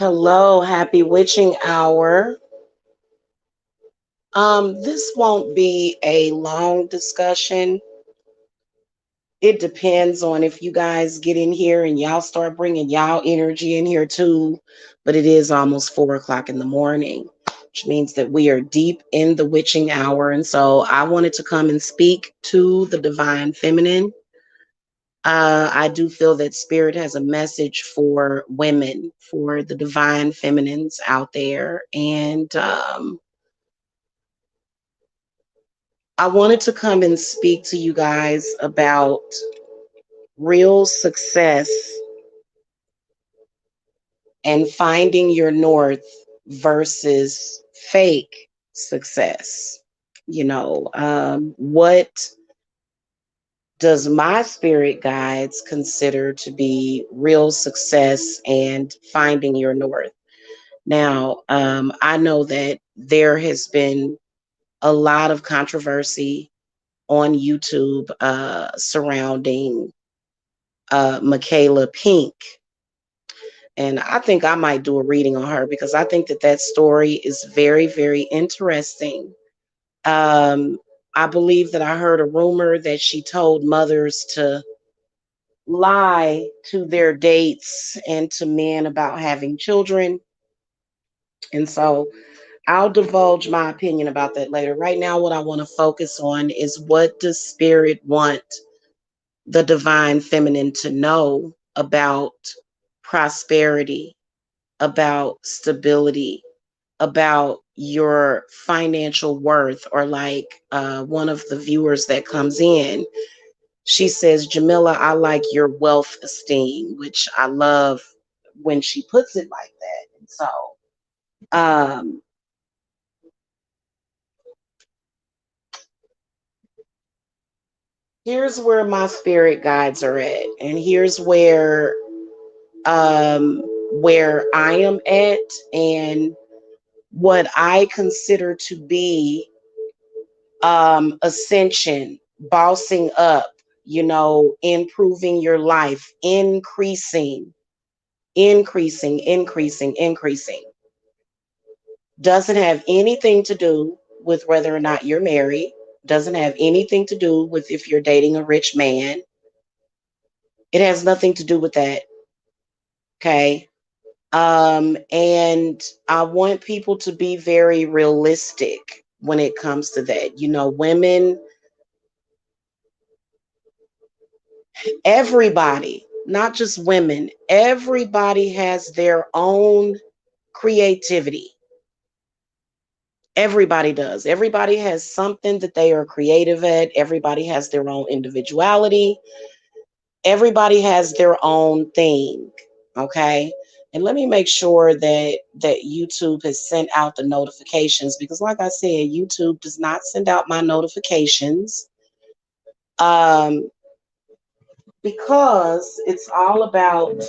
Hello, happy witching hour. This won't be a long discussion. It depends on if you guys get in here and y'all start bringing y'all energy in here too. But it is almost 4 o'clock in the morning, which means that we are deep in the witching hour. And so I wanted to come and speak to the divine feminine. I do feel that spirit has a message for women, for the divine feminines out there. And I wanted to come and speak to you guys about real success and finding your north versus fake success. What does my spirit guides consider to be real success and finding your north? Now, I know that there has been a lot of controversy on YouTube surrounding Michaela Pink. And I think I might do a reading on her because I think that that story is very, very interesting. Um, I believe that I heard a rumor that she told mothers to lie to their dates and to men about having children. And so I'll divulge my opinion about that later. Right now, what I want to focus on is what does spirit want the divine feminine to know about prosperity, about stability, about your financial worth, or like one of the viewers that comes in, she says, Jamila, I like your wealth esteem, which I love when she puts it like that. And so um, here's where my spirit guides are at, and here's where I am at, and what I consider to be ascension, bossing up, improving your life, increasing. Doesn't have anything to do with whether or not you're married, doesn't have anything to do with if you're dating a rich man. It has nothing to do with that. Okay. And I want people to be very realistic when it comes to that. Women, everybody, not just women, everybody has their own creativity. Everybody does. Everybody has something that they are creative at. Everybody has their own individuality. Everybody has their own thing. Okay. And let me make sure that YouTube has sent out the notifications, because like I said, YouTube does not send out my notifications. Um, because it's all about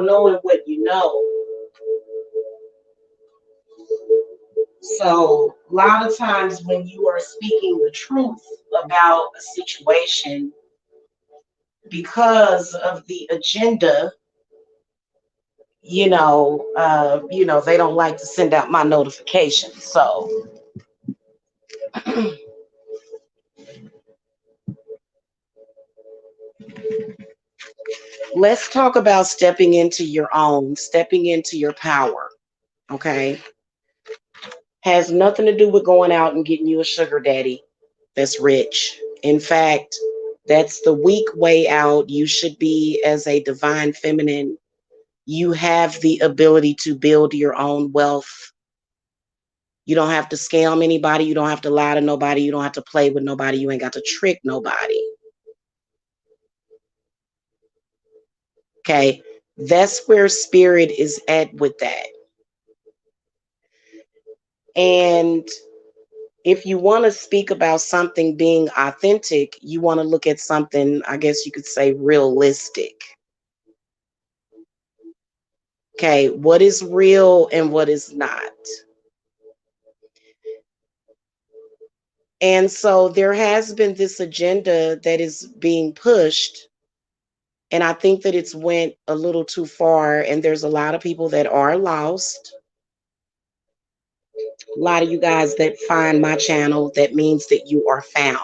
knowing what you know. So a lot of times when you are speaking the truth about a situation, because of the agenda, they don't like to send out my notifications. So let's talk about stepping into your power. Okay. Has nothing to do with going out and getting you a sugar daddy that's rich. In fact, that's the weak way out. You should be, as a divine feminine, you have the ability to build your own wealth. You don't have to scam anybody. You don't have to lie to nobody. You don't have to play with nobody. You ain't got to trick nobody. Okay. That's where spirit is at with that. And if you want to speak about something being authentic, you want to look at something, I guess you could say, realistic. Okay. What is real and what is not? And so there has been this agenda that is being pushed, And I think that it's went a little too far, and there's a lot of people that are lost. A lot of you guys that find my channel, that means that you are found.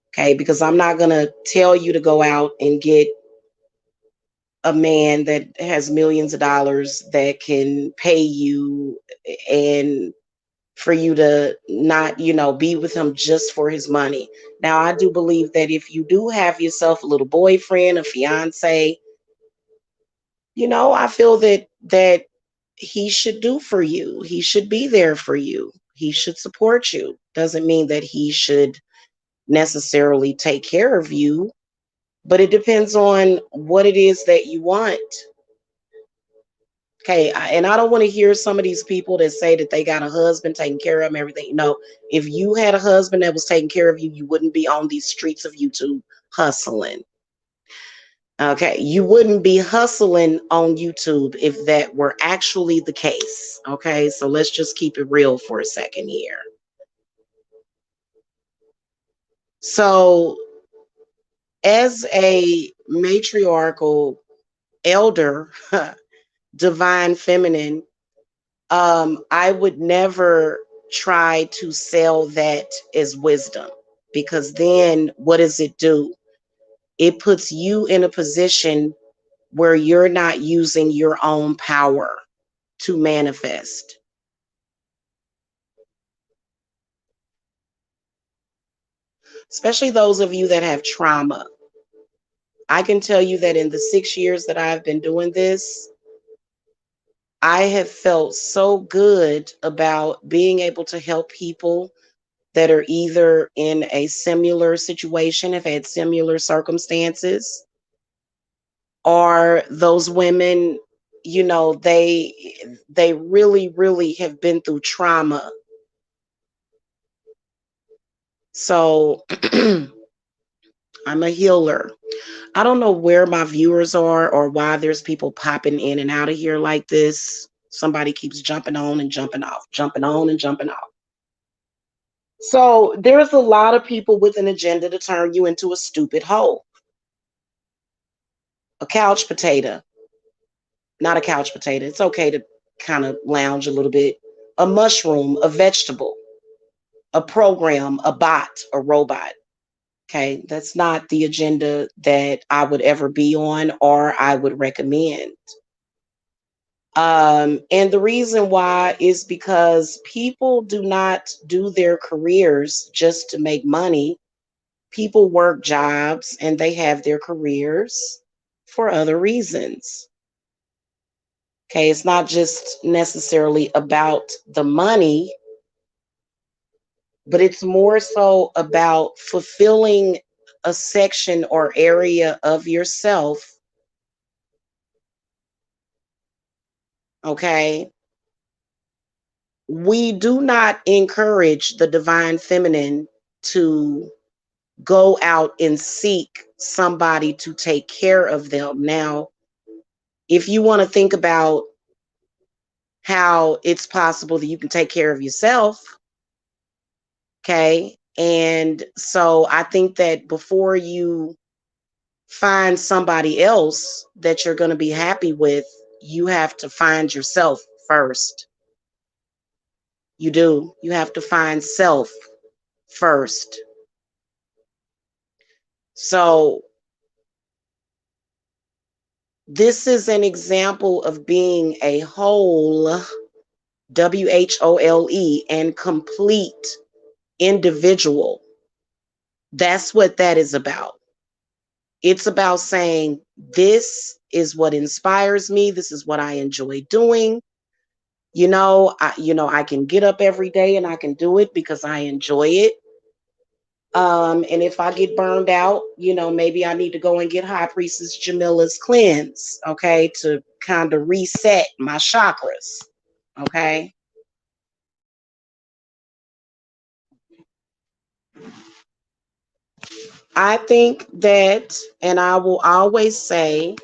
Okay, because I'm not going to tell you to go out and get a man that has millions of dollars that can pay you, and for you to not, be with him just for his money. Now, I do believe that if you do have yourself a little boyfriend, a fiance, I feel that he should do for you. He should be there for you. He should support you. Doesn't mean that he should necessarily take care of you, but it depends on what it is that you want. Okay, and I don't want to hear some of these people that say that they got a husband taking care of them, everything. No, if you had a husband that was taking care of you, you wouldn't be on these streets of YouTube hustling. Okay, you wouldn't be hustling on YouTube if that were actually the case. Okay, so let's just keep it real for a second here. So, as a matriarchal elder, divine feminine, I would never try to sell that as wisdom, because then what does it do? It puts you in a position where you're not using your own power to manifest. Especially those of you that have trauma. I can tell you that in the 6 years that I've been doing this, I have felt so good about being able to help people that are either in a similar situation, have had similar circumstances, or those women, they really, really have been through trauma. So I'm a healer. I don't know where my viewers are or why there's people popping in and out of here like this. Somebody keeps jumping on and jumping off, jumping on and jumping off. So there's a lot of people with an agenda to turn you into a stupid hoe, a couch potato. Not a couch potato. It's okay to kind of lounge a little bit. A mushroom, a vegetable, a program, a bot, a robot. Okay, that's not the agenda that I would ever be on or I would recommend. And the reason why is because people do not do their careers just to make money. People work jobs and they have their careers for other reasons. Okay, it's not just necessarily about the money, but it's more so about fulfilling a section or area of yourself. Okay, we do not encourage the divine feminine to go out and seek somebody to take care of them. Now, if you want to think about how it's possible that you can take care of yourself, okay, and so I think that before you find somebody else that you're going to be happy with, you have to find yourself first. You do. You have to find self first. So, this is an example of being a whole, WHOLE, and complete individual. That's what that is about. It's about saying, this is what inspires me. This is what I enjoy doing. I can get up every day and I can do it because I enjoy it. And if I get burned out, maybe I need to go and get High Priestess Jamila's cleanse, okay, to kind of reset my chakras, okay. I think that, and I will always say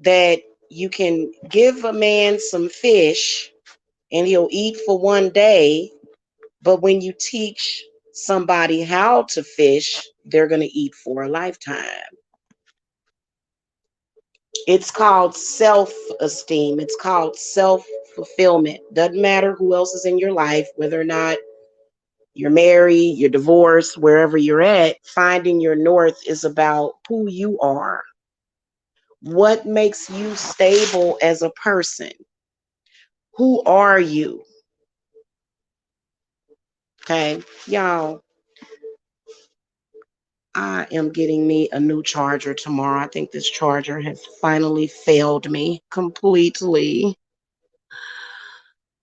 that you can give a man some fish and he'll eat for one day, but when you teach somebody how to fish, they're going to eat for a lifetime. It's called self-esteem. It's called self-fulfillment. Doesn't matter who else is in your life, whether or not you're married, you're divorced, wherever you're at, finding your north is about who you are. What makes you stable as a person? Who are you? Okay, y'all, I am getting me a new charger tomorrow. I think this charger has finally failed me completely.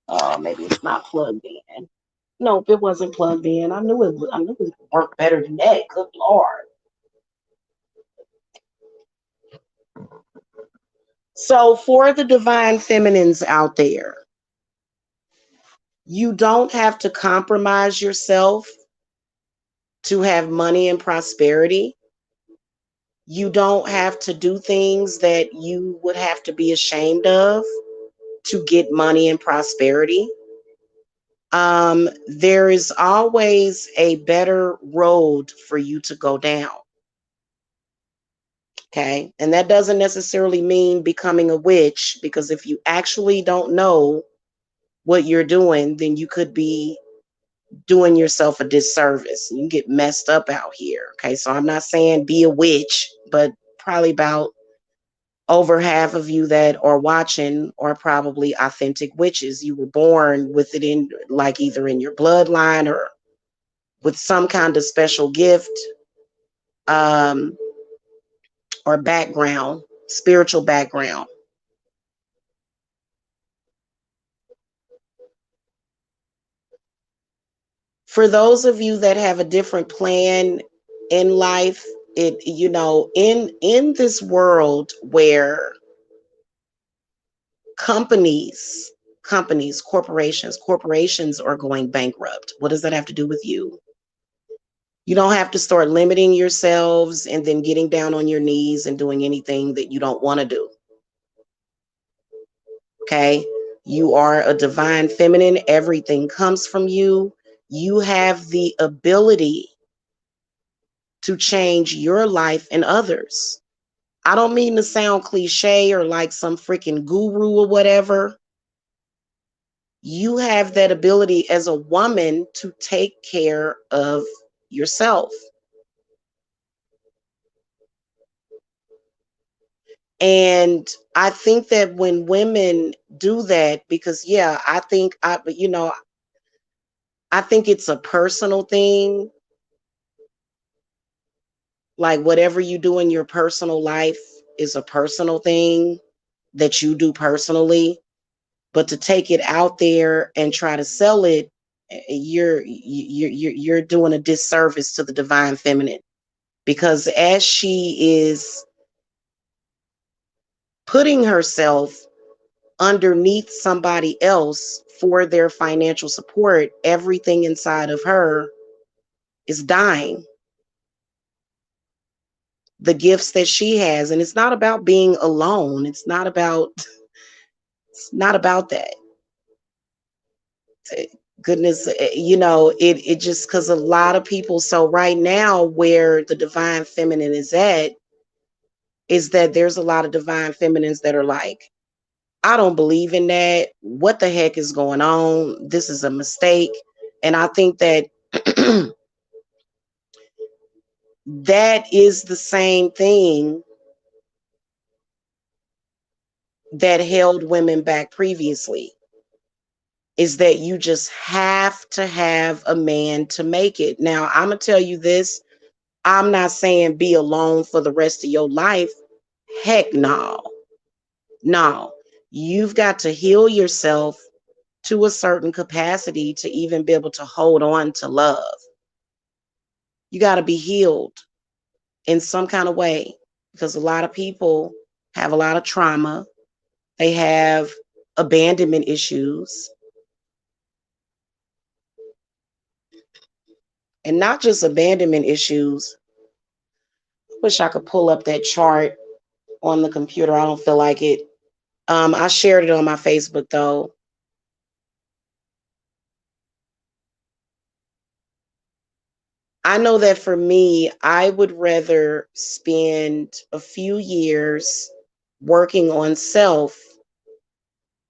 Oh, maybe it's not plugged in. Nope, it wasn't plugged in. I knew it would work better than that. Good Lord. So for the divine feminines out there, you don't have to compromise yourself to have money and prosperity. You don't have to do things that you would have to be ashamed of to get money and prosperity. There is always a better road for you to go down. Okay. And that doesn't necessarily mean becoming a witch, because if you actually don't know what you're doing, then you could be doing yourself a disservice. You get messed up out here. Okay. So I'm not saying be a witch, but probably about over half of you that are watching are probably authentic witches. You were born with it in, like, either in your bloodline or with some kind of special gift, um, or background, spiritual background. For those of you that have a different plan in life, in this world where companies corporations are going bankrupt, what does that have to do with you? You don't have to start limiting yourselves and then getting down on your knees and doing anything that you don't want to do. Okay. You are a divine feminine. Everything comes from you. You have the ability to change your life and others. I don't mean to sound cliche or like some freaking guru or whatever. You have that ability as a woman to take care of yourself. And I think that when women do that, because yeah, I think it's a personal thing. Like whatever you do in your personal life is a personal thing that you do personally. But to take it out there and try to sell it, you're doing a disservice to the divine feminine, because as she is putting herself underneath somebody else for their financial support, everything inside of her is dying. The gifts that she has, and it's not about being alone. It's not about that. Goodness, it just, because a lot of people, so right now where the divine feminine is at is that there's a lot of divine feminines that are like, I don't believe in that. What the heck is going on? This is a mistake. And I think that that is the same thing that held women back previously, is that you just have to have a man to make it. Now, I'm going to tell you this. I'm not saying be alone for the rest of your life. Heck no. No. You've got to heal yourself to a certain capacity to even be able to hold on to love. You got to be healed in some kind of way, because a lot of people have a lot of trauma. They have abandonment issues, and not just abandonment issues. I wish I could pull up that chart on the computer. I don't feel like it. I shared it on my Facebook though. I know that for me, I would rather spend a few years working on self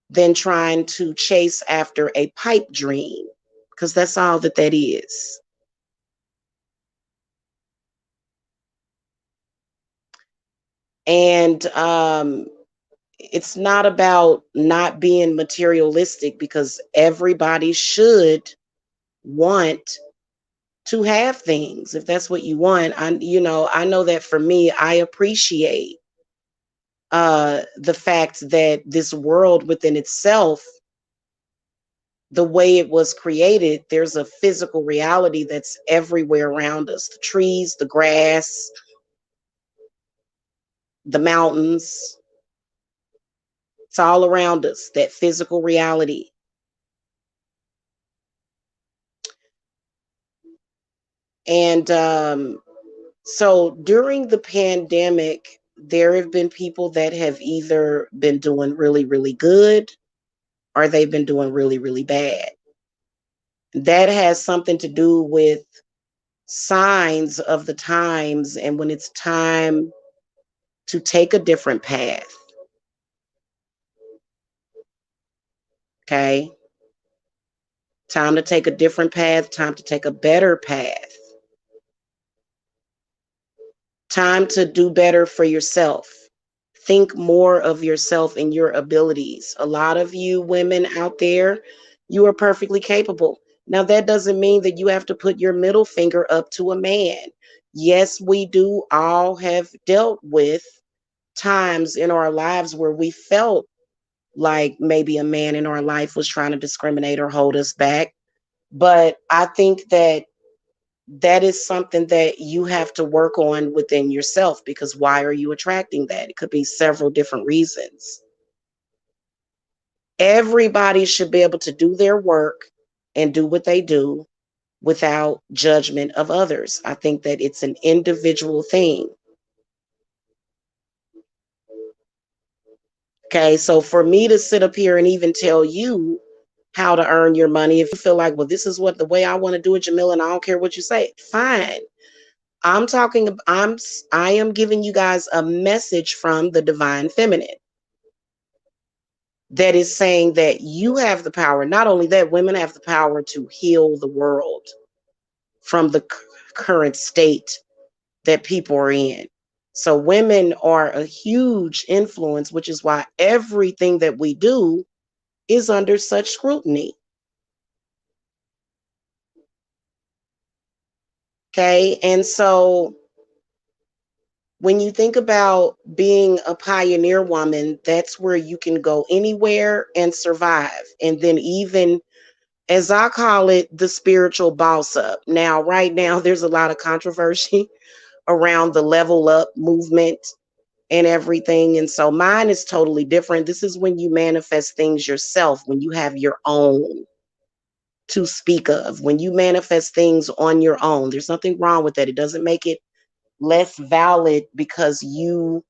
than trying to chase after a pipe dream, because that's all that that is. And it's not about not being materialistic, because everybody should want to have things if that's what you want. I know that for me, I appreciate the fact that this world within itself, the way it was created, there's a physical reality that's everywhere around us: the trees, the grass, the mountains. It's all around us, that physical reality. And so during the pandemic, there have been people that have either been doing really, really good, or they've been doing really, really bad. That has something to do with signs of the times and when it's time to take a different path. Okay. Time to take a different path, time to take a better path, time to do better for yourself. Think more of yourself and your abilities. A lot of you women out there, you are perfectly capable. Now, that doesn't mean that you have to put your middle finger up to a man. Yes, we do all have dealt with times in our lives where we felt like maybe a man in our life was trying to discriminate or hold us back. But I think that that is something that you have to work on within yourself, because why are you attracting that? It could be several different reasons. Everybody should be able to do their work and do what they do without judgment of others. I think that it's an individual thing. Okay, so for me to sit up here and even tell you how to earn your money, if you feel like, well, this is what the way I want to do it, Jamila, and I don't care what you say, fine. I am giving you guys a message from the divine feminine that is saying that you have the power. Not only that, women have the power to heal the world from the current state that people are in. So women are a huge influence, which is why everything that we do is under such scrutiny. Okay. And so when you think about being a pioneer woman, that's where you can go anywhere and survive. And then, even as I call it, the spiritual boss up. Now, right now, there's a lot of controversy around the level up movement and everything. And so mine is totally different. This is when you manifest things yourself, when you have your own to speak of, when you manifest things on your own. There's nothing wrong with that. It doesn't make it less valid because you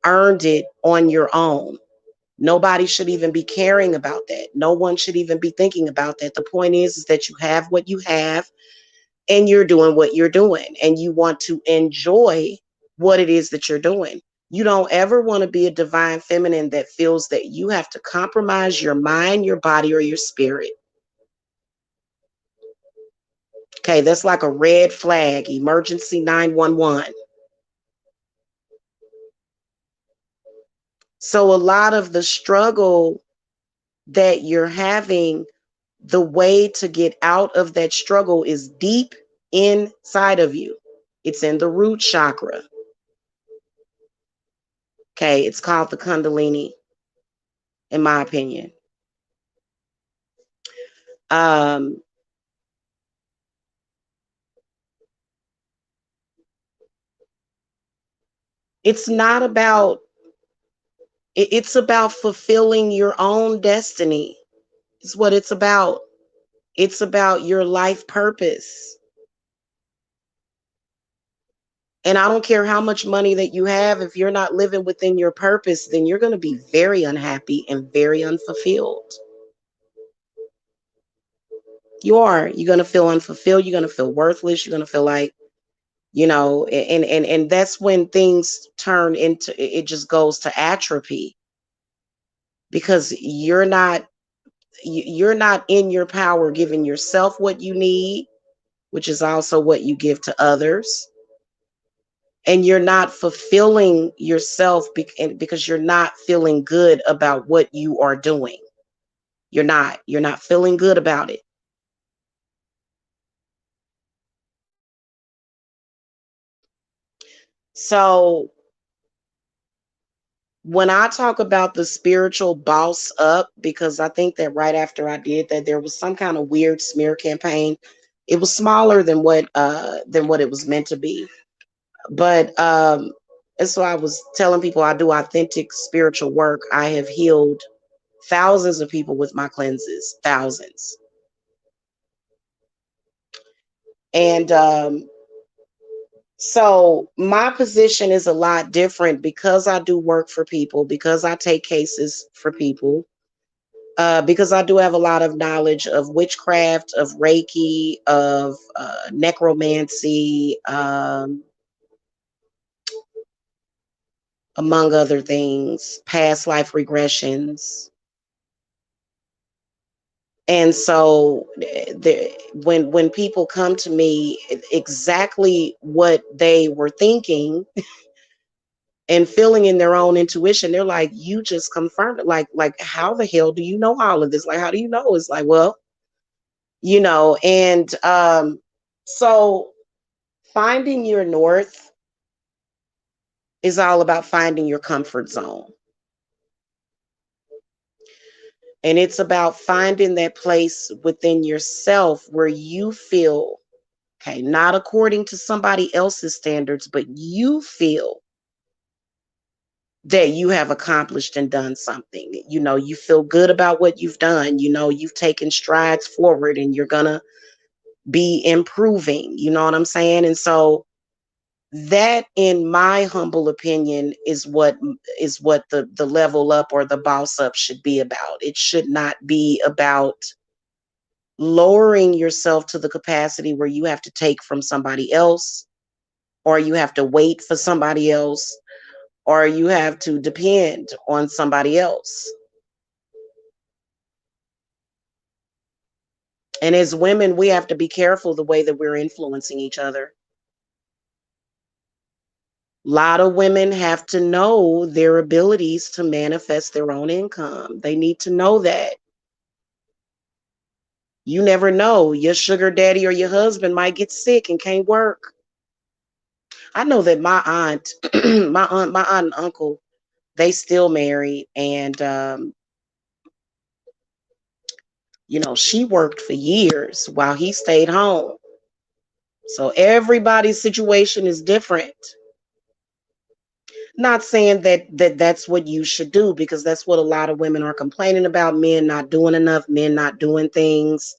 earned it on your own. Nobody should even be caring about that. No one should even be thinking about that. The point is that you have what you have, and you're doing what you're doing, and you want to enjoy what it is that you're doing. You don't ever want to be a divine feminine that feels that you have to compromise your mind, your body, or your spirit. Okay, that's like a red flag, emergency 911. So a lot of the struggle that you're having, the way to get out of that struggle is deep inside of you. It's in the root chakra. Okay, it's called the Kundalini, in my opinion. Um, it's not about, it's about fulfilling your own destiny. It's what it's about. It's about your life purpose. And I don't care how much money that you have, if you're not living within your purpose, then you're going to be very unhappy and very unfulfilled. You are. You're going to feel unfulfilled. You're going to feel worthless. You're going to feel like and that's when things turn into, it just goes to atrophy, because you're not in your power giving yourself what you need, which is also what you give to others. And you're not fulfilling yourself because you're not feeling good about what you are doing. You're not feeling good about it. So when I talk about the spiritual boss up, because I think that right after I did that, there was some kind of weird smear campaign. It was smaller than what it was meant to be. But and so I was telling people I do authentic spiritual work. I have healed thousands of people with my cleanses, thousands. And so my position is a lot different because I do work for people, because I take cases for people, because I do have a lot of knowledge of witchcraft, of Reiki, of necromancy, among other things, past life regressions. And so when people come to me, exactly what they were thinking and feeling in their own intuition, they're like, you just confirmed it. Like how the hell do you know all of this? Like, how do you know? It's like, well, and so finding your north is all about finding your comfort zone. And it's about finding that place within yourself where you feel, okay, not according to somebody else's standards, but you feel that you have accomplished and done something. You feel good about what you've done. You've taken strides forward and you're going to be improving. You know what I'm saying? And so that, in my humble opinion, is what the level up or the boss up should be about. It should not be about lowering yourself to the capacity where you have to take from somebody else, or you have to wait for somebody else, or you have to depend on somebody else. And as women, we have to be careful the way that we're influencing each other. A lot of women have to know their abilities to manifest their own income. They need to know that. You never know. Your sugar daddy or your husband might get sick and can't work. I know that my aunt, my aunt and uncle, they still married, and she worked for years while he stayed home. So everybody's situation is different. Not saying that's what you should do, because that's what a lot of women are complaining about, men not doing enough, men not doing things.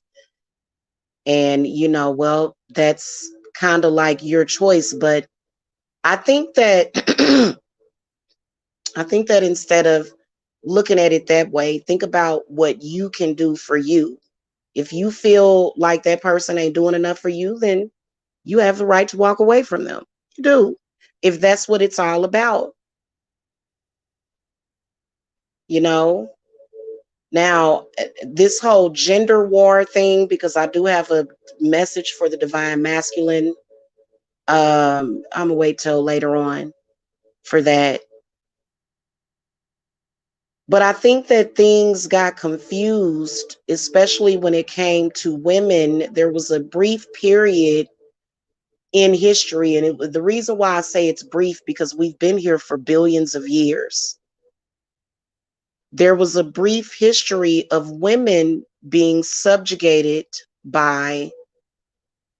And well, that's kind of like your choice, but I think that I think that instead of looking at it that way, think about what you can do for you. If you feel like that person ain't doing enough for you, then you have the right to walk away from them. You do. If that's what it's all about, you know. Now, this whole gender war thing, because I do have a message for the divine masculine. I'm gonna wait till later on for that. But I think that things got confused, especially when it came to women. There was a brief period in history, and the reason why I say it's brief, because we've been here for billions of years. There was a brief history of women being subjugated by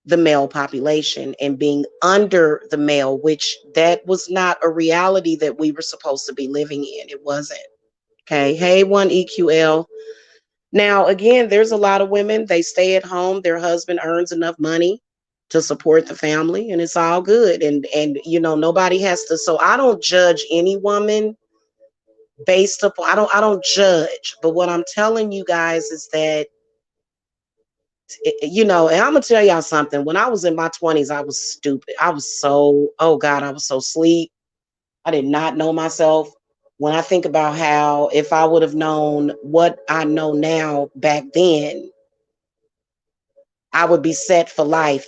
the male population and being under the male, which that was not a reality that we were supposed to be living in. It wasn't. Okay. Hey, one EQL. Now, again, there's a lot of women, they stay at home, their husband earns enough money to support the family, and it's all good. And nobody has to. So I don't judge any woman based upon, I don't judge. But what I'm telling you guys is that And I'm gonna tell y'all something. When I was in my 20s, I was stupid. I was so, oh God, I was so sleep. I did not know myself. When I think about how if I would have known what I know now back then, I would be set for life,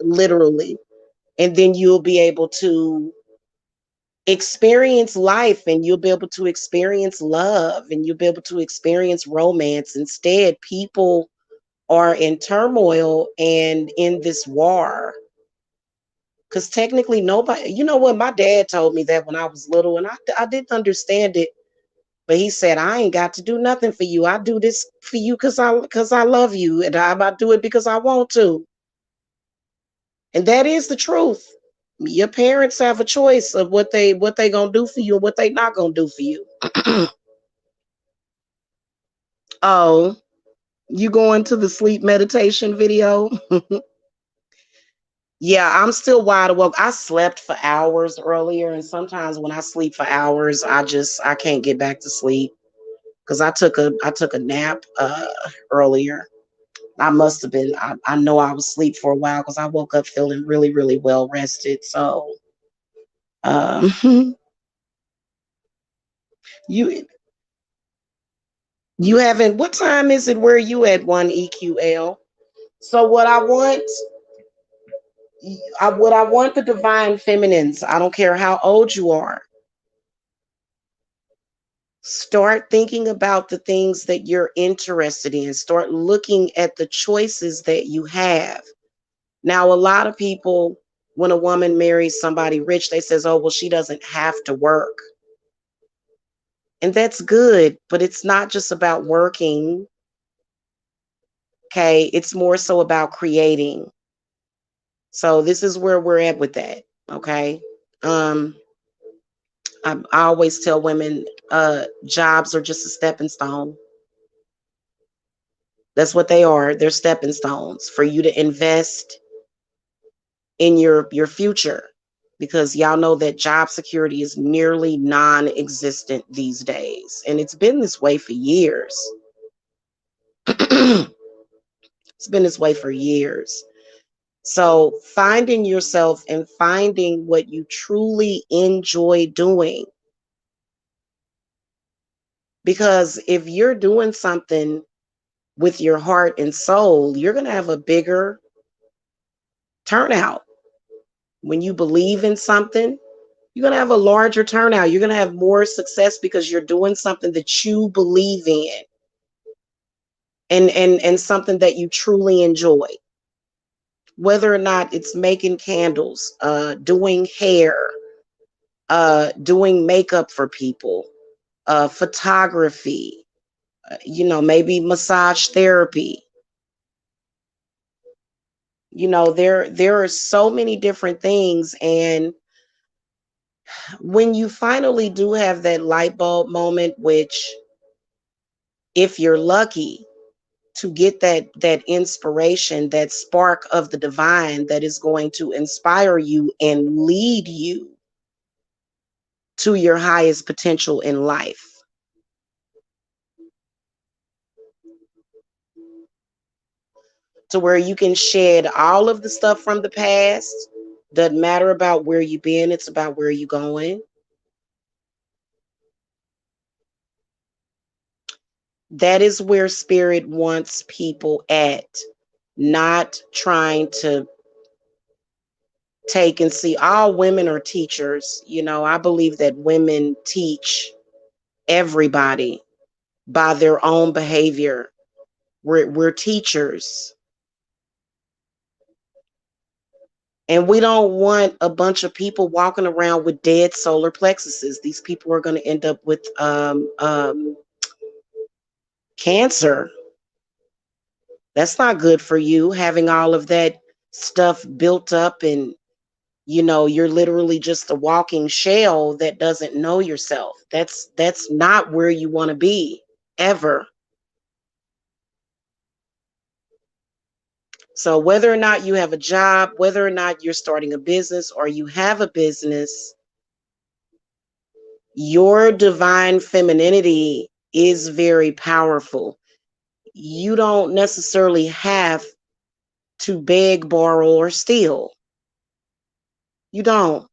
literally. And then you'll be able to experience life, and you'll be able to experience love, and you'll be able to experience romance. Instead, people are in turmoil and in this war. Because technically, nobody, you know what? My dad told me that when I was little, and I didn't understand it. But he said, I ain't got to do nothing for you. I do this for you because I love you, and I do it because I want to. And that is the truth. Your parents have a choice of what they gonna do for you and what they not gonna do for you. Oh, you going to the sleep meditation video? Yeah, I'm still wide awake. I slept for hours earlier, and sometimes when I sleep for hours, I can't get back to sleep because I took a nap earlier. I must have been. I know I was asleep for a while because I woke up feeling really, really well rested. So, um, you you haven't. What time is it? Where you at? One EQL. So what I want the divine feminines. I don't care how old you are. Start thinking about the things that you're interested in. Start looking at the choices that you have. Now, a lot of people, when a woman marries somebody rich, they says, "Oh, well, she doesn't have to work." And that's good, but it's not just about working, okay? It's more so about creating. So this is where we're at with that, okay? Um, I always tell women, jobs are just a stepping stone. That's what they are. They're stepping stones for you to invest in your future, because y'all know that job security is nearly non-existent these days, and it's been this way for years. It's been this way for years. So finding yourself and finding what you truly enjoy doing, because if you're doing something with your heart and soul, you're going to have a bigger turnout. When you believe in something, you're going to have a larger turnout. You're going to have more success because you're doing something that you believe in, and something that you truly enjoy. Whether or not it's making candles, doing hair, doing makeup for people, photography, maybe massage therapy. There are so many different things, and when you finally do have that light bulb moment, which, if you're lucky to get that inspiration, that spark of the divine that is going to inspire you and lead you to your highest potential in life, to where you can shed all of the stuff from the past. Doesn't matter about where you've been, it's about where you're going. That is where spirit wants people at, not trying to take and see. All women are teachers. I believe that women teach everybody by their own behavior. We're teachers. And we don't want a bunch of people walking around with dead solar plexuses. These people are going to end up with cancer. That's not good for you, having all of that stuff built up, and you're literally just a walking shell that doesn't know yourself. That's not where you want to be, ever. So whether or not you have a job, whether or not you're starting a business or you have a business, your divine femininity is very powerful. You don't necessarily have to beg, borrow, or steal. You don't.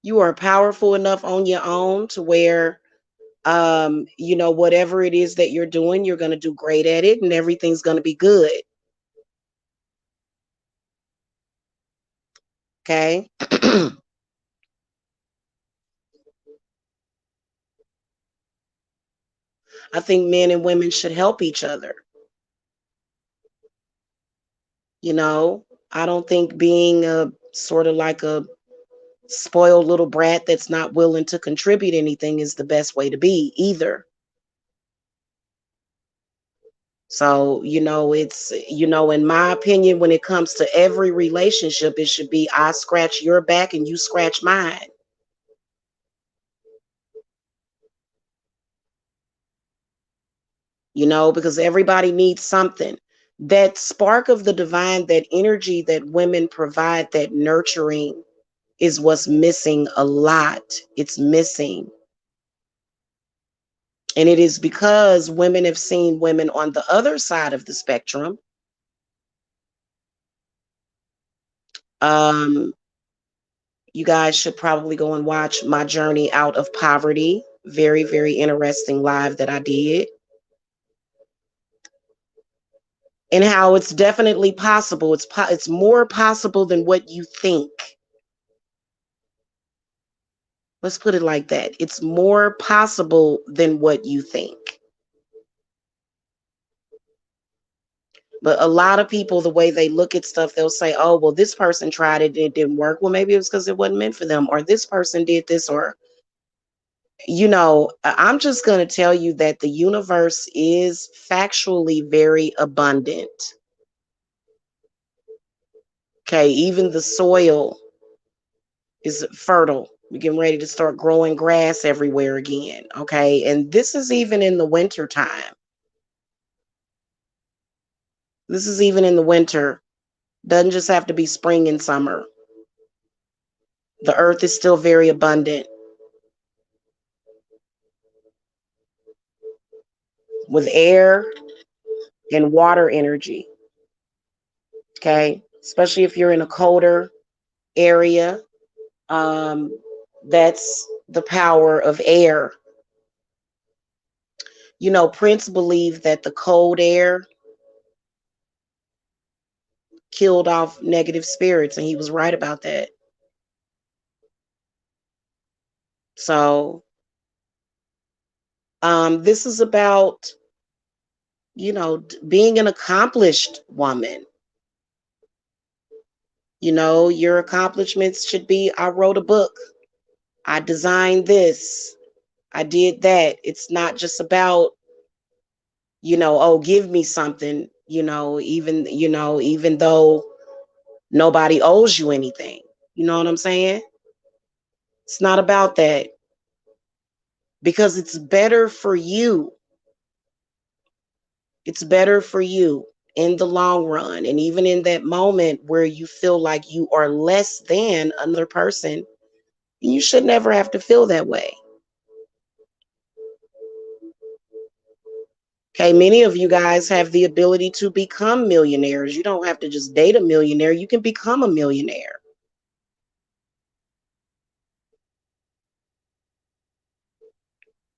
You are powerful enough on your own to where, whatever it is that you're doing, you're going to do great at it and everything's going to be good. Okay. I think men and women should help each other. You know, I don't think being a sort of like a spoiled little brat that's not willing to contribute anything is the best way to be either. So, in my opinion, when it comes to every relationship, it should be I scratch your back and you scratch mine. Because everybody needs something. That spark of the divine, that energy that women provide, that nurturing is what's missing a lot. It's missing. And it is because women have seen women on the other side of the spectrum. Um, you guys should probably go and watch my journey out of poverty. Very, very interesting live that I did. And how it's definitely possible. It's more possible than what you think. Let's put it like that. It's more possible than what you think. But a lot of people, the way they look at stuff, they'll say, oh, well, this person tried it and it didn't work. Well, maybe it was because it wasn't meant for them, or this person did this, or, I'm just going to tell you that the universe is factually very abundant. Okay. Even the soil is fertile. We're getting ready to start growing grass everywhere again. Okay. And this is even in the winter time. This is even in the winter. Doesn't just have to be spring and summer. The earth is still very abundant with air and water energy. Okay. Especially if you're in a colder area. That's the power of air. Prince believed that the cold air killed off negative spirits, and he was right about that. So, this is about, being an accomplished woman. Your accomplishments should be I wrote a book, I designed this, I did that. It's not just about, oh, give me something, even though nobody owes you anything. You know what I'm saying? It's not about that because it's better for you. It's better for you in the long run. And even in that moment where you feel like you are less than another person, you should never have to feel that way. Okay, many of you guys have the ability to become millionaires. You don't have to just date a millionaire, you can become a millionaire.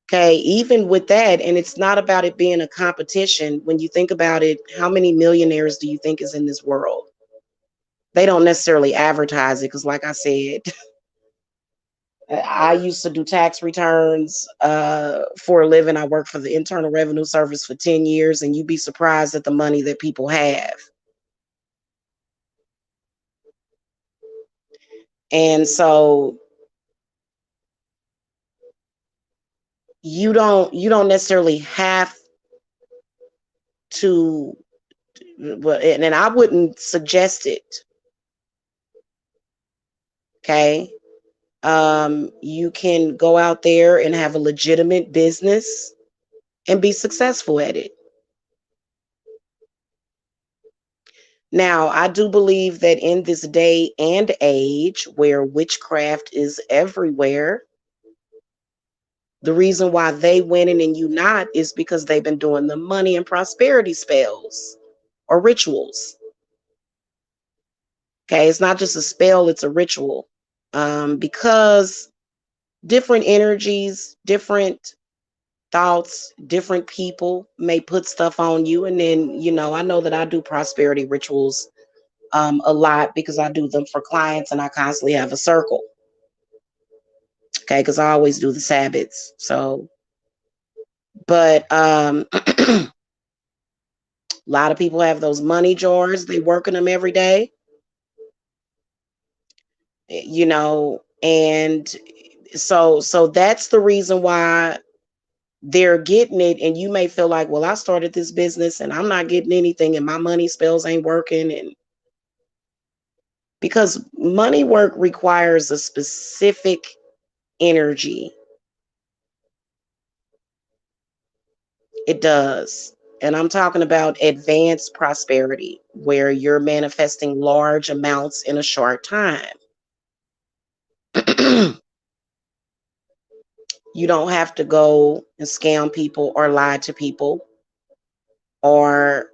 Okay, even with that, and it's not about it being a competition. When you think about it, how many millionaires do you think is in this world? They don't necessarily advertise it because, like I said, I used to do tax returns for a living. I worked for the Internal Revenue Service for 10 years, and you'd be surprised at the money that people have. And so you don't necessarily have to, and I wouldn't suggest it. Okay. You can go out there and have a legitimate business and be successful at it. Now, I do believe that in this day and age where witchcraft is everywhere, The reason why they winning and you not is because they've been doing the money and prosperity spells or rituals. Okay, it's not just a spell, it's a ritual. Because different energies, different thoughts, different people may put stuff on you. And then, I know that I do prosperity rituals a lot because I do them for clients and I constantly have a circle. Okay, because I always do the Sabbats. So, but a lot of people have those money jars. They work in them every day, and so that's the reason why they're getting it. And you may feel like, well, I started this business and I'm not getting anything and my money spells ain't working. And because money work requires a specific energy, it does. And I'm talking about advanced prosperity, where you're manifesting large amounts in a short time. You don't have to go and scam people or lie to people or,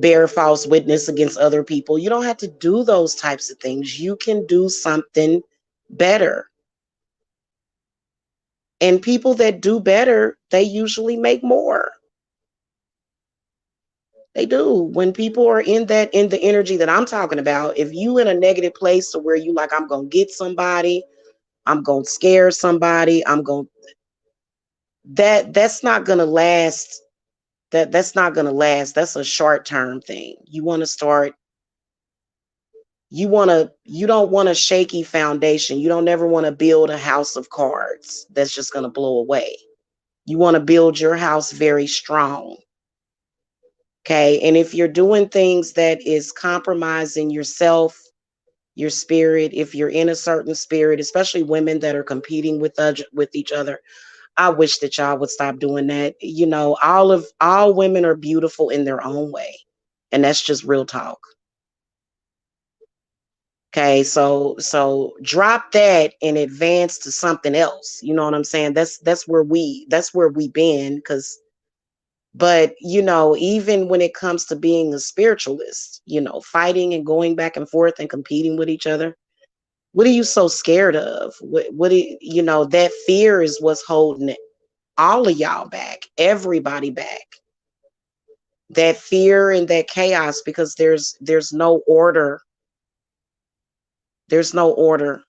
bear false witness against other people. You don't have to do those types of things. You can do something better. And people that do better, they usually make more. They do. When people are in the energy that I'm talking about, if you in a negative place to where you like, I'm gonna get somebody, I'm gonna scare somebody, I'm gonna that's not gonna last. That's not gonna last. That's a short term thing. You don't want a shaky foundation. You don't ever want to build a house of cards that's just gonna blow away. You want to build your house very strong. Okay. And if you're doing things that is compromising yourself, your spirit, if you're in a certain spirit, especially women that are competing with each other, I wish that y'all would stop doing that. All women are beautiful in their own way. And that's just real talk. Okay, so drop that and advance to something else. You know what I'm saying? That's where we been. Cause but even when it comes to being a spiritualist, fighting and going back and forth and competing with each other, what are you so scared of? That fear is what's holding all of y'all back, everybody back. That fear and that chaos, because there's no order. There's no order.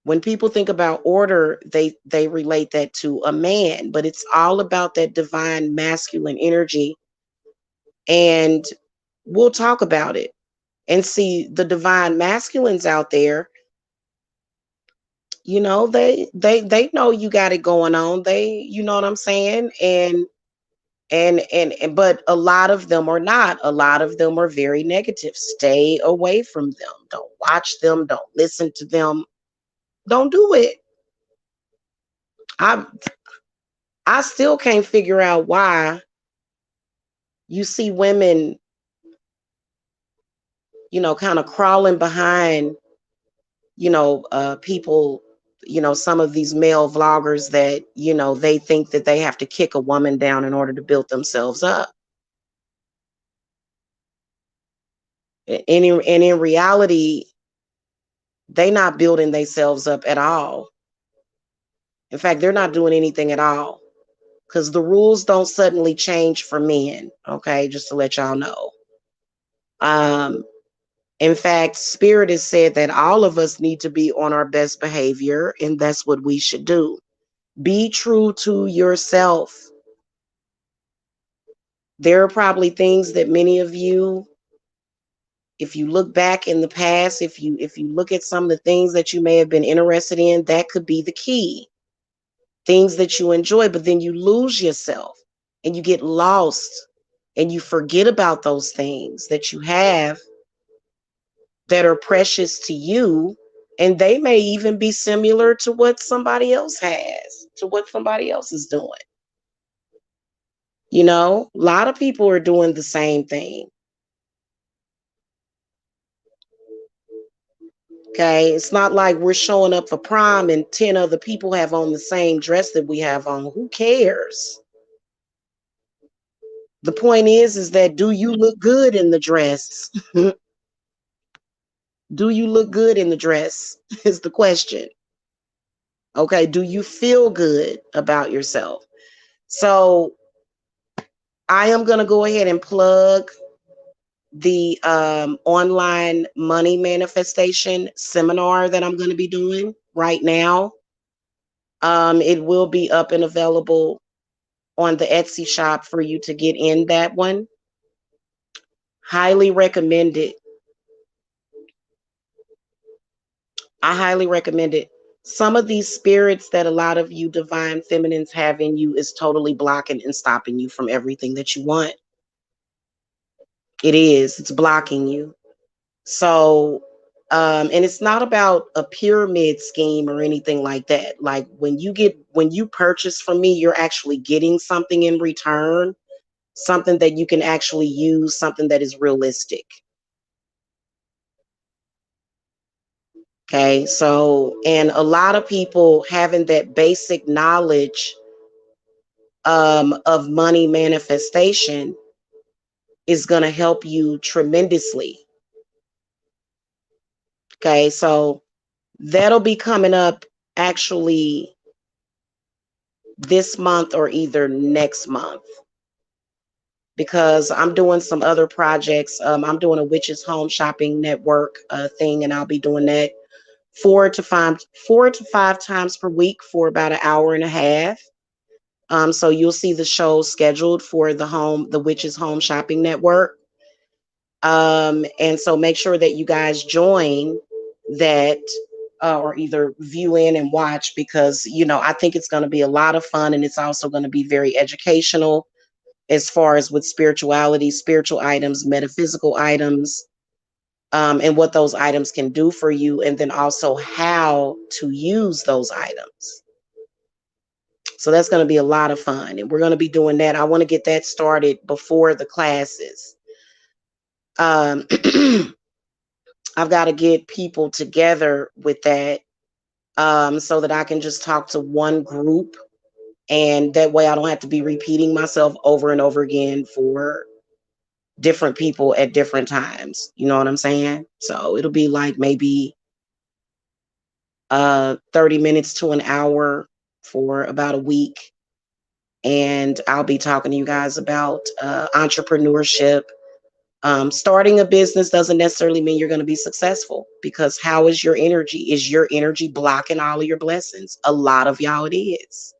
When people think about order, they relate that to a man, but it's all about that divine masculine energy. And we'll talk about it and see the divine masculines out there. They know you got it going on. You know what I'm saying? And but a lot of them are not. A lot of them are very negative. Stay away from them. Don't watch them. Don't listen to them. Don't do it. I still can't figure out why you see women, kind of crawling behind, people, some of these male vloggers that, they think that they have to kick a woman down in order to build themselves up. And in reality, they not building themselves up at all. In fact, they're not doing anything at all because the rules don't suddenly change for men. Okay, just to let y'all know. Um, in fact, Spirit has said that all of us need to be on our best behavior, and that's what we should do. Be true to yourself. There are probably things that many of you, if you look back in the past, if you look at some of the things that you may have been interested in, that could be the key. Things that you enjoy, but then you lose yourself and you get lost and you forget about those things that you have that are precious to you, and they may even be similar to what somebody else has, to what somebody else is doing. A lot of people are doing the same thing. Okay. It's not like we're showing up for prom and 10 other people have on the same dress that we have on. Who cares? The point is that do you look good in the dress? Do you look good in the dress? Is the question. Okay. Do you feel good about yourself? So I am going to go ahead and plug the online money manifestation seminar that I'm going to be doing right now. It will be up and available on the Etsy shop for you to get in that one. Highly recommend it. I highly recommend it. Some of these spirits that a lot of you divine feminines have in you is totally blocking and stopping you from everything that you want. It is. It's blocking you. So, and it's not about a pyramid scheme or anything like that. Like when you purchase from me, you're actually getting something in return, something that you can actually use, something that is realistic. Okay. So, and a lot of people having that basic knowledge of money manifestation is going to help you tremendously. Okay. So that'll be coming up actually this month or either next month because I'm doing some other projects. I'm doing a witches home shopping network thing, and I'll be doing that 4 to 5 times per week for about an hour and a half. So you'll see the show scheduled for the witches home shopping network. And so make sure that you guys join that or either view in and watch because I think it's going to be a lot of fun and it's also going to be very educational as far as with spirituality, spiritual items, metaphysical items, and what those items can do for you, and then also how to use those items. So that's going to be a lot of fun, and we're going to be doing that. I want to get that started before the classes. Um, I've got to get people together with that so that I can just talk to one group, and that way I don't have to be repeating myself over and over again for different people at different times. You know what I'm saying? So it'll be like maybe 30 minutes to an hour for about a week. And I'll be talking to you guys about entrepreneurship. Starting a business doesn't necessarily mean you're going to be successful because how is your energy? Is your energy blocking all of your blessings? A lot of y'all it is.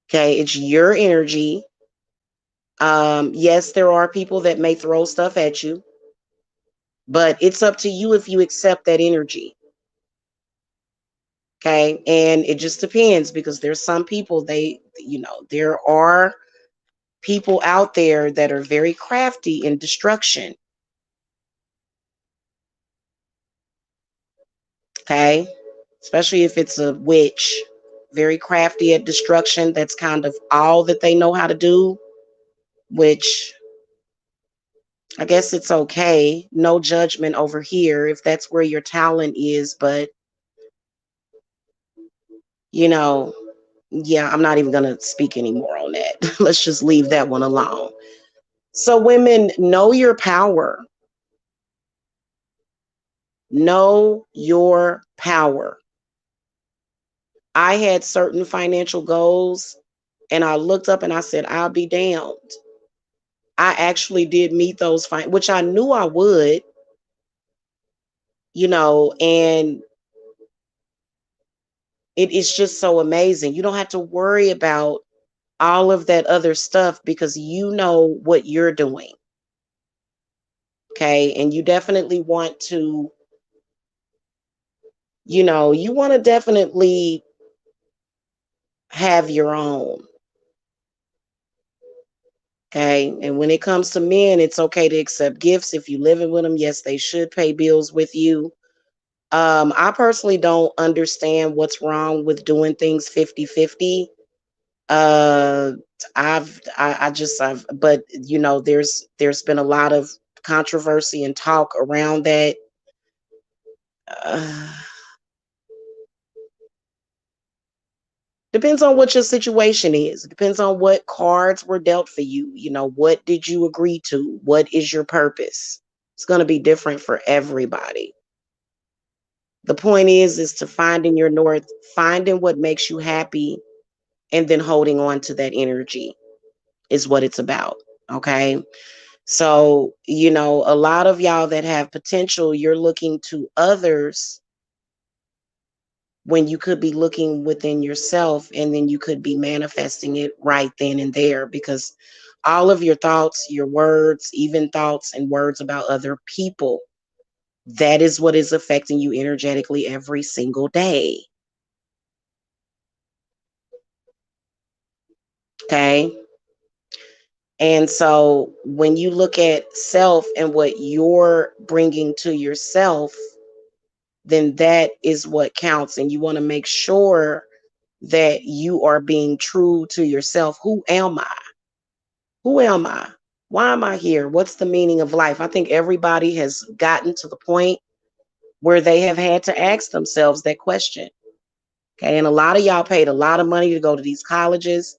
Okay, it's your energy. Yes, there are people that may throw stuff at you, but it's up to you if you accept that energy. Okay. And it just depends because there's some people, there are people out there that are very crafty in destruction. Okay. Especially if it's a witch, very crafty at destruction. That's kind of all that they know how to do, which I guess it's okay. No judgment over here if that's where your talent is. But, you know, yeah, I'm not even going to speak anymore on that. Let's just leave that one alone. So, women, know your power. Know your power. I had certain financial goals and I looked up and I said, I'll be damned. I actually did meet those, which I knew I would, and it is just so amazing. You don't have to worry about all of that other stuff because you know what you're doing. Okay. And you definitely want to, you want to definitely have your own. Okay. And when it comes to men, it's okay to accept gifts. If you're living with them, yes, they should pay bills with you. I personally don't understand what's wrong with doing things 50-50. Uh, but there's been a lot of controversy and talk around that. uh, depends on what your situation is. It depends on what cards were dealt for you. You know, what did you agree to? What is your purpose? It's going to be different for everybody. The point is to finding your north, finding what makes you happy, and then holding on to that energy is what it's about. Okay. So, you know, a lot of y'all that have potential, you're looking to others when you could be looking within yourself, and then you could be manifesting it right then and there, because all of your thoughts, your words, even thoughts and words about other people, that is what is affecting you energetically every single day. Okay. And so when you look at self and what you're bringing to yourself, then that is what counts. And you want to make sure that you are being true to yourself. Who am I? Who am I? Why am I here? What's the meaning of life? I think everybody has gotten to the point where they have had to ask themselves that question. Okay. And a lot of y'all paid a lot of money to go to these colleges.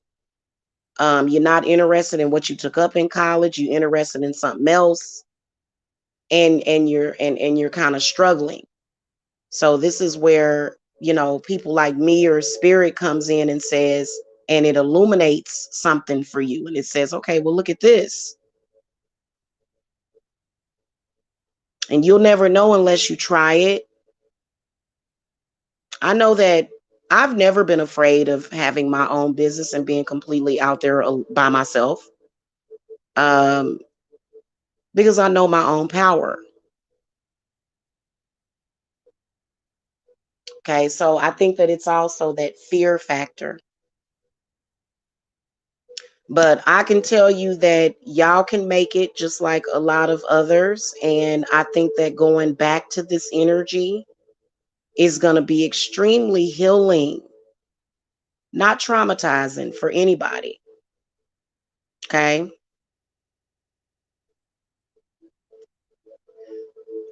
You're not interested in what you took up in college. You're interested in something else. And you're kind of struggling. So this is where, you know, people like me or spirit comes in and says, and it illuminates something for you. And it says, okay, well, look at this. And you'll never know unless you try it. I know that I've never been afraid of having my own business and being completely out there by myself, um, because I know my own power. Okay, so I think that it's also that fear factor. But I can tell you that y'all can make it just like a lot of others. And I think that going back to this energy is going to be extremely healing, not traumatizing for anybody. Okay.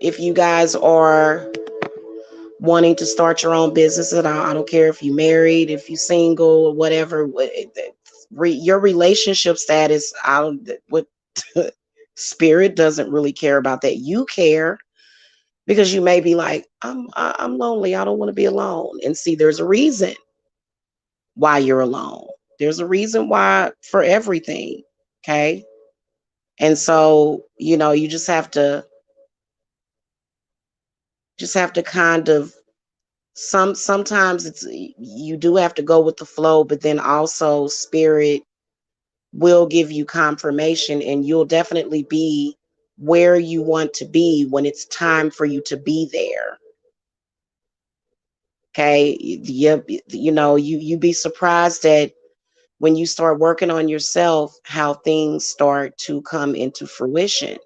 If you guys are wanting to start your own business, and I don't care if you're married, if you're single, or whatever, your relationship status, what spirit doesn't really care about that. You care because you may be like, I'm lonely. I don't want to be alone. And see, there's a reason why you're alone. There's a reason why for everything. Okay. And so, you know, you just have to kind of sometimes it's you do have to go with the flow, but then also spirit will give you confirmation, and you'll definitely be where you want to be when it's time for you to be there. Okay. You know, you be surprised that when you start working on yourself, how things start to come into fruition.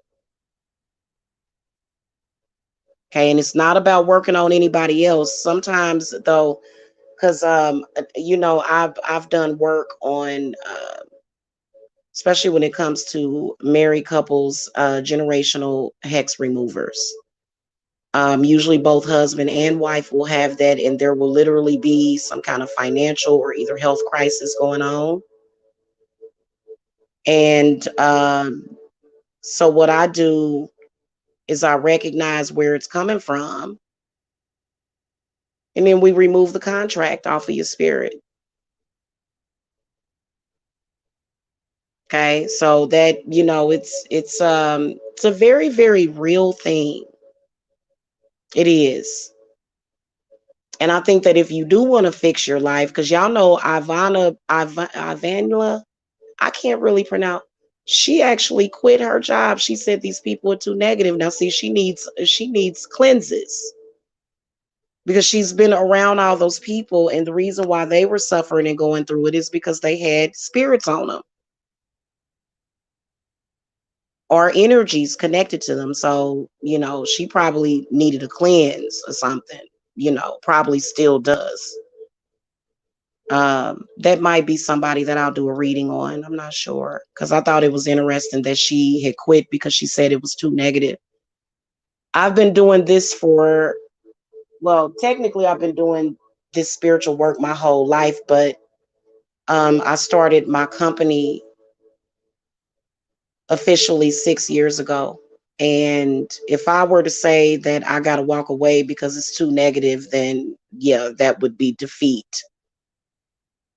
Okay. And it's not about working on anybody else. Sometimes though, because you know, I've done work on especially when it comes to married couples, generational hex removers. Usually both husband and wife will have that, and there will literally be some kind of financial or either health crisis going on. And so what I do is I recognize where it's coming from, and then we remove the contract off of your spirit. Okay, so that, you know, it's a very very real thing. It is. And I think that if you do want to fix your life, because y'all know Ivanla, I can't really pronounce. She actually quit her job. She said these people are too negative. Now, see, she needs cleanses because she's been around all those people, and the reason why they were suffering and going through it is because they had spirits on them or energies connected to them. So, you know, she probably needed a cleanse or something. You know, probably still does. That might be somebody that I'll do a reading on. I'm not sure, because I thought it was interesting that she had quit because she said it was too negative. I've been doing this for well, technically I've been doing this spiritual work my whole life, but I started my company officially 6 years ago. And if I were to say that I got to walk away because it's too negative, then yeah, that would be defeat.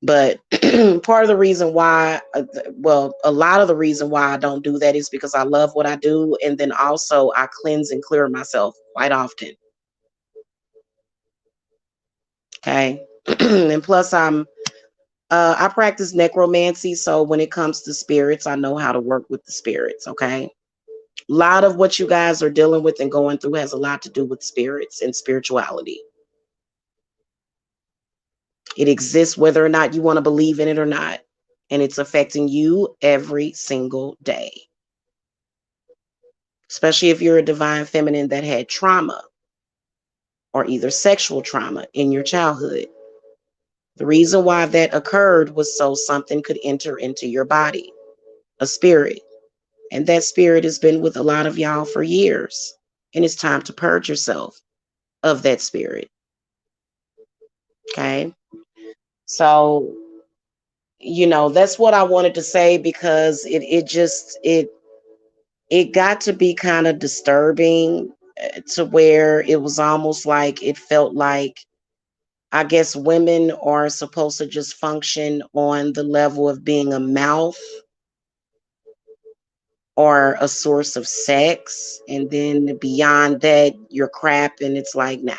But part of the reason why, well, a lot of the reason why I don't do that is because I love what I do. And then also I cleanse and clear myself quite often. Okay. And plus, I practice necromancy. So when it comes to spirits, I know how to work with the spirits. Okay. A lot of what you guys are dealing with and going through has a lot to do with spirits and spirituality. It exists whether or not you want to believe in it or not. And it's affecting you every single day, especially if you're a divine feminine that had trauma or either sexual trauma in your childhood. The reason why that occurred was so something could enter into your body, a spirit. And that spirit has been with a lot of y'all for years. And it's time to purge yourself of that spirit. Okay. So, that's what I wanted to say because it got to be kind of disturbing to where it was almost like it felt like I guess women are supposed to just function on the level of being a mouth or a source of sex. And then beyond that, you're crap. And it's like, nah,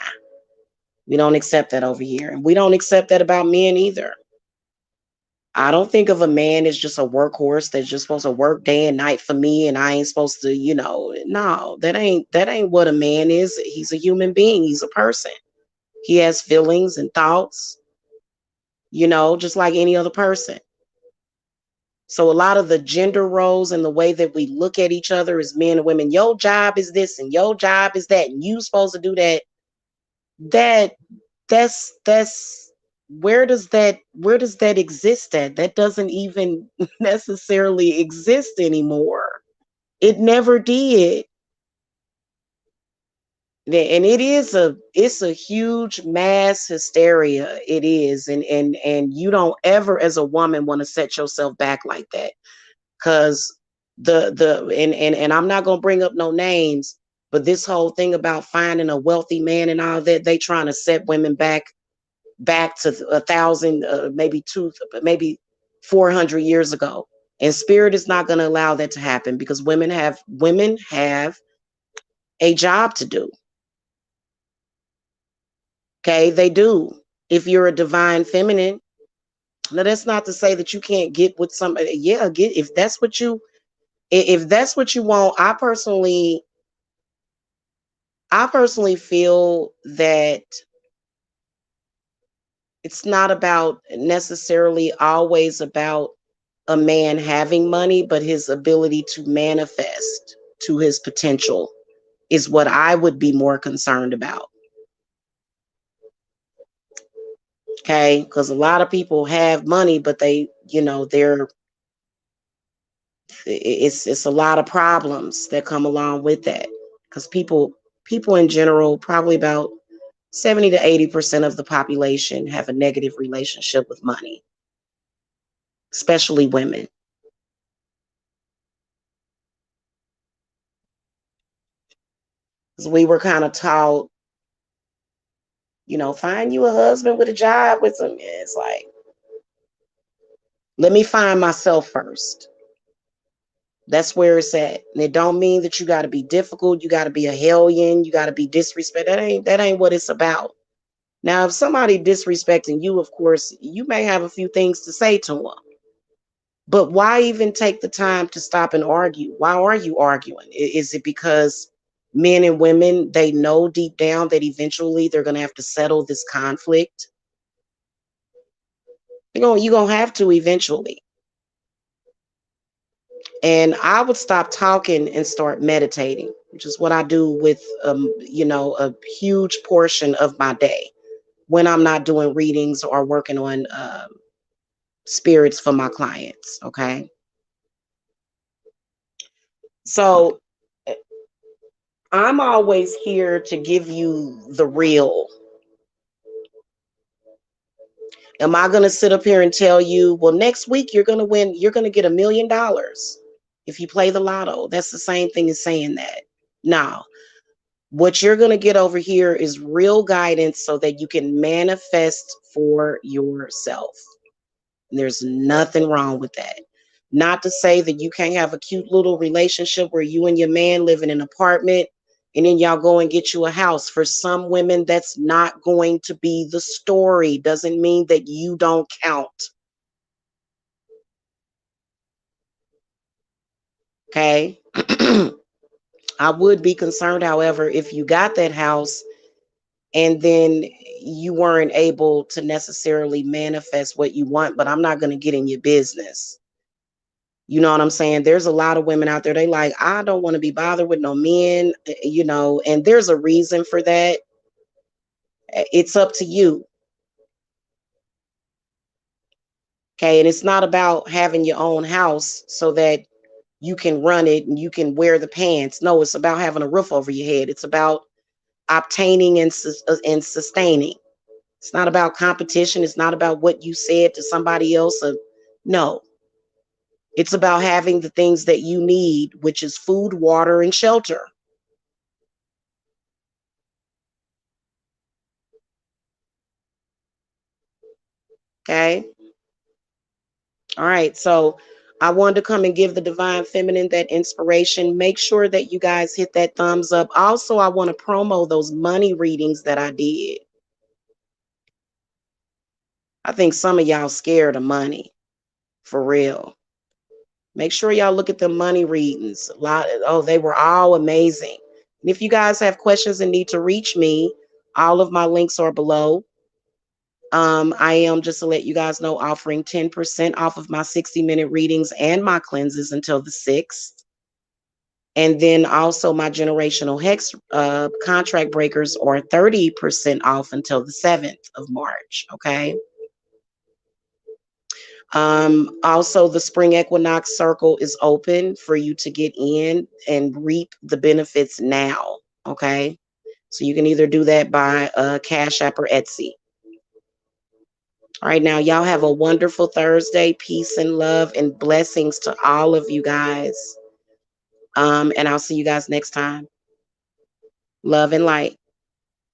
we don't accept that over here. And we don't accept that about men either. I don't think of a man as just a workhorse that's just supposed to work day and night for me and I ain't supposed to, no, that ain't what a man is. He's a human being. He's a person. He has feelings and thoughts, just like any other person. So a lot of the gender roles and the way that we look at each other as men and women, your job is this and your job is that, and you supposed to do that. That that's where does that exist at? That doesn't even necessarily exist anymore. It never did. And it's a huge mass hysteria. It is. And you don't ever as a woman want to set yourself back like that. Because and I'm not gonna bring up no names, but this whole thing about finding a wealthy man and all that, they trying to set women back to 1,000, maybe two, maybe 400 years ago. And spirit is not going to allow that to happen because women have a job to do. Okay, they do. If you're a divine feminine, now that's not to say that you can't get with somebody. Yeah, get if that's what you want. I personally feel that it's not about necessarily always about a man having money, but his ability to manifest to his potential is what I would be more concerned about. Okay. Because a lot of people have money, but it's a lot of problems that come along with that. Because people in general, probably about 70 to 80% of the population have a negative relationship with money, especially women. Because we were kind of taught, find you a husband with a job with some. It's like, let me find myself first. That's where it's at. And it don't mean that you got to be difficult. You got to be a hellion. You got to be disrespect. That ain't what it's about. Now, if somebody disrespecting you, of course, you may have a few things to say to them. But why even take the time to stop and argue? Why are you arguing? Is it because men and women, they know deep down that eventually they're going to have to settle this conflict? You're gonna have to eventually. And I would stop talking and start meditating, which is what I do with a huge portion of my day when I'm not doing readings or working on spirits for my clients. Okay. So I'm always here to give you the real. Am I going to sit up here and tell you, well, next week you're going to win, you're going to get $1 million if you play the lotto? That's the same thing as saying that. No, what you're going to get over here is real guidance so that you can manifest for yourself. And there's nothing wrong with that. Not to say that you can't have a cute little relationship where you and your man live in an apartment and then y'all go and get you a house. For some women, that's not going to be the story. Doesn't mean that you don't count. Okay. I would be concerned, however, if you got that house and then you weren't able to necessarily manifest what you want, but I'm not going to get in your business. You know what I'm saying? There's a lot of women out there, they like, I don't want to be bothered with no men, and there's a reason for that. It's up to you. Okay. And it's not about having your own house so that you can run it and you can wear the pants. No, it's about having a roof over your head. It's about obtaining and sustaining. It's not about competition. It's not about what you said to somebody else. No, it's about having the things that you need, which is food, water, and shelter. Okay. All right. So I wanted to come and give the Divine Feminine that inspiration. Make sure that you guys hit that thumbs up. Also, I want to promo those money readings that I did. I think some of y'all scared of money for real. Make sure y'all look at the money readings. They were all amazing. And if you guys have questions and need to reach me, all of my links are below. I am, just to let you guys know, offering 10% off of my 60-minute readings and my cleanses until the 6th. And then also my generational hex contract breakers are 30% off until the 7th of March. Okay. Also, the spring equinox circle is open for you to get in and reap the benefits now. Okay. So you can either do that by Cashapp or Etsy. All right, now y'all have a wonderful Thursday. Peace and love and blessings to all of you guys. And I'll see you guys next time. Love and light.